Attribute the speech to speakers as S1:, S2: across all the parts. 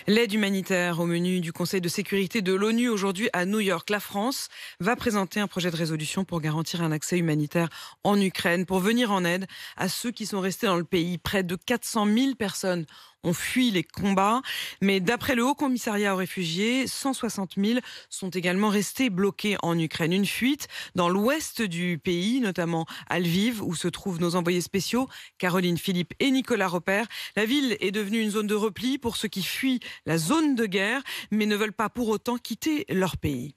S1: L'aide humanitaire au menu du Conseil de sécurité de l'ONU aujourd'hui à New York. La France va présenter un projet de résolution pour garantir un accès humanitaire en Ukraine, pour venir en aide à ceux qui sont restés dans le pays. Près de 400 000 personnes ont fui les combats. Mais d'après le Haut Commissariat aux réfugiés, 160 000 sont également restés bloqués en Ukraine. Une fuite dans l'ouest du pays, notamment à Lviv, où se trouvent nos envoyés spéciaux, Caroline Philippe et Nicolas Repère. La ville est devenue une zone de repli pour ceux qui fuient la zone de guerre, mais ne veulent pas pour autant quitter leur pays.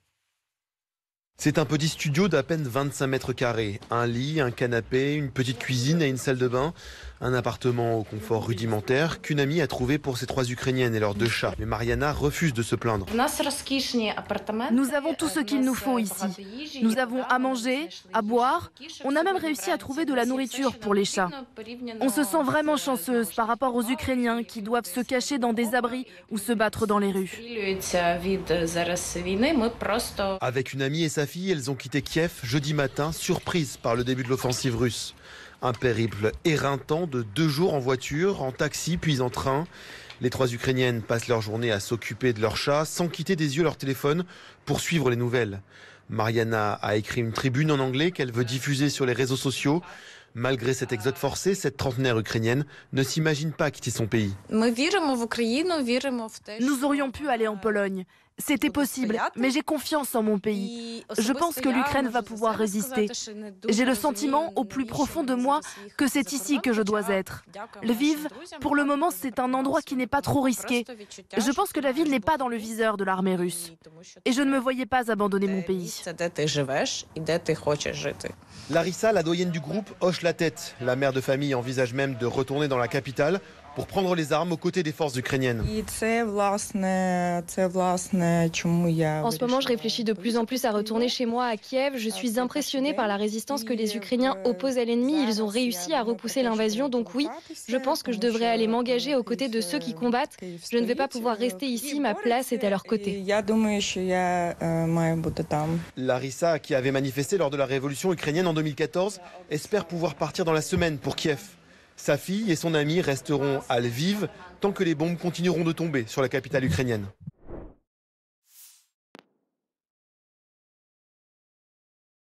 S2: C'est un petit studio d'à peine 25 mètres carrés. Un lit, un canapé, une petite cuisine et une salle de bain. Un appartement au confort rudimentaire qu'une amie a trouvé pour ses 3 Ukrainiennes et leurs 2 chats. Mais Mariana refuse de se plaindre.
S3: Nous avons tout ce qu'il nous faut ici. Nous avons à manger, à boire. On a même réussi à trouver de la nourriture pour les chats. On se sent vraiment chanceuse par rapport aux Ukrainiens qui doivent se cacher dans des abris ou se battre dans les rues.
S2: Avec une amie et sa fille, elles ont quitté Kiev jeudi matin, surprises par le début de l'offensive russe. Un périple éreintant de 2 jours en voiture, en taxi puis en train. Les 3 Ukrainiennes passent leur journée à s'occuper de leurs chats sans quitter des yeux leur téléphone pour suivre les nouvelles. Mariana a écrit une tribune en anglais qu'elle veut diffuser sur les réseaux sociaux. Malgré cet exode forcé, cette trentenaire ukrainienne ne s'imagine pas quitter son pays.
S3: Nous aurions pu aller en Pologne. C'était possible, mais j'ai confiance en mon pays. Je pense que l'Ukraine va pouvoir résister. J'ai le sentiment au plus profond de moi que c'est ici que je dois être. Lviv, pour le moment, c'est un endroit qui n'est pas trop risqué. Je pense que la ville n'est pas dans le viseur de l'armée russe. Et je ne me voyais pas abandonner mon pays.
S2: Larissa, la doyenne du groupe, hoche la tête. La mère de famille envisage même de retourner dans la capitale pour prendre les armes aux côtés des forces ukrainiennes.
S4: En ce moment, je réfléchis de plus en plus à retourner chez moi à Kiev. Je suis impressionnée par la résistance que les Ukrainiens opposent à l'ennemi. Ils ont réussi à repousser l'invasion. Donc oui, je pense que je devrais aller m'engager aux côtés de ceux qui combattent. Je ne vais pas pouvoir rester ici. Ma place est à leur côté.
S2: Larissa, qui avait manifesté lors de la révolution ukrainienne en 2014, espère pouvoir partir dans la semaine pour Kiev. Sa fille et son ami resteront à Lviv tant que les bombes continueront de tomber sur la capitale ukrainienne.